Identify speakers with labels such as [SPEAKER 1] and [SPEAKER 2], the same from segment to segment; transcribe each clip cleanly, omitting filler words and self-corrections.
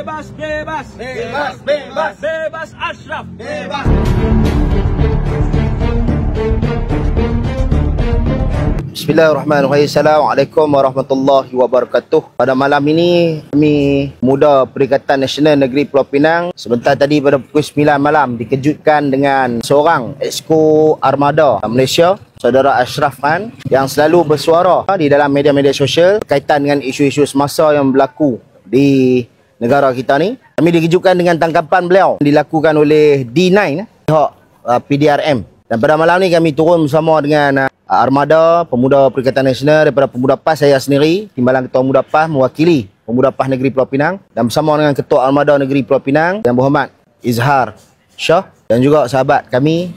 [SPEAKER 1] Bebas, bebas.
[SPEAKER 2] Bebas, bebas.
[SPEAKER 1] Bebas Ashraf.
[SPEAKER 2] Bebas.
[SPEAKER 3] Bismillahirrahmanirrahim. Assalamualaikum warahmatullahi wabarakatuh. Pada malam ini kami Muda Perikatan Nasional Negeri Pulau Pinang sebentar tadi pada pukul 9 malam dikejutkan dengan seorang Exco Armada Malaysia, Saudara Ashraf Khan, yang selalu bersuara di dalam media-media sosial berkaitan dengan isu-isu semasa yang berlaku di negara kita ni. Kami dikejutkan dengan tangkapan beliau dilakukan oleh D9 pihak PDRM. Dan pada malam ni kami turun bersama dengan Armada Pemuda Perikatan Nasional daripada Pemuda PAS, saya sendiri, Timbalan Ketua Pemuda PAS mewakili Pemuda PAS Negeri Pulau Pinang, dan bersama dengan Ketua Armada Negeri Pulau Pinang Yang Berhormat Izhar Shah, dan juga sahabat kami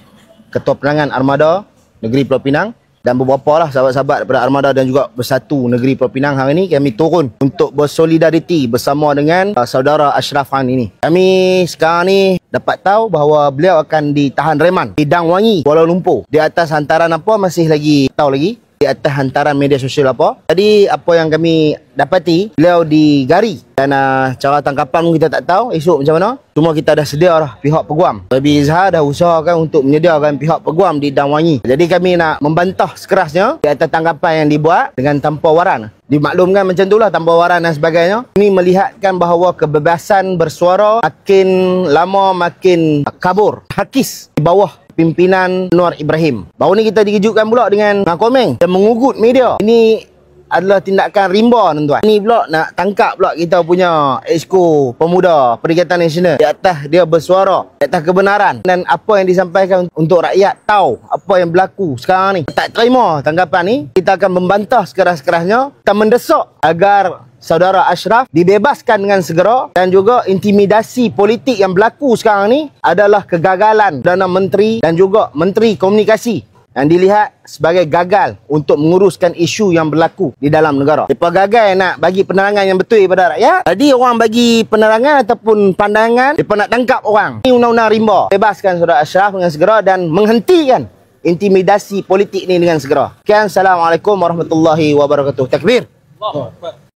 [SPEAKER 3] Ketua Penerangan Armada Negeri Pulau Pinang, dan beberapa lah sahabat-sahabat daripada Armada dan juga Bersatu Negeri Pulau Pinang. Hari ini kami turun untuk bersolidariti bersama dengan saudara Ashraf Khan ini. Kami sekarang ni dapat tahu bahawa beliau akan ditahan reman di Dang Wangi, Kuala Lumpur, di atas hantaran apa masih lagi tahu lagi, di atas hantaran media sosial apa. Tadi apa yang kami dapati, beliau digari, dan cara tangkapan pun kita tak tahu esok macam mana. Cuma kita dah sedia dah pihak peguam. Baby Izhar dah usahakan untuk menyediakan pihak peguam di Dang Wangi. Jadi kami nak membantah sekerasnya di atas tangkapan yang dibuat dengan tanpa waran. Dimaklumkan macam itulah, tanpa waran dan sebagainya. Ini melihatkan bahawa kebebasan bersuara makin lama makin kabur, hakis di bawah pimpinan Anwar Ibrahim. Baru ni kita dikejutkan pula dengan komen dan mengugut media. Ini adalah tindakan rimba, tuan-tuan. Ini pula nak tangkap pula kita punya Exco Pemuda Perikatan Nasional di atas dia bersuara, di atas kebenaran dan apa yang disampaikan untuk rakyat tahu apa yang berlaku sekarang ni. Tak terima tanggapan ni, kita akan membantah sekeras-kerasnya. Kita mendesak agar saudara Ashraf dibebaskan dengan segera, dan juga intimidasi politik yang berlaku sekarang ni adalah kegagalan Perdana Menteri dan juga Menteri Komunikasi yang dilihat sebagai gagal untuk menguruskan isu yang berlaku di dalam negara. Mereka gagal nak bagi penerangan yang betul kepada rakyat. Jadi orang bagi penerangan ataupun pandangan, mereka nak tangkap orang. Ini undang-undang rimba. Bebaskan saudara Ashraf dengan segera dan menghentikan intimidasi politik ni dengan segera. Sekian, Assalamualaikum warahmatullahi wabarakatuh. Takbir.
[SPEAKER 1] Allahu Akbar.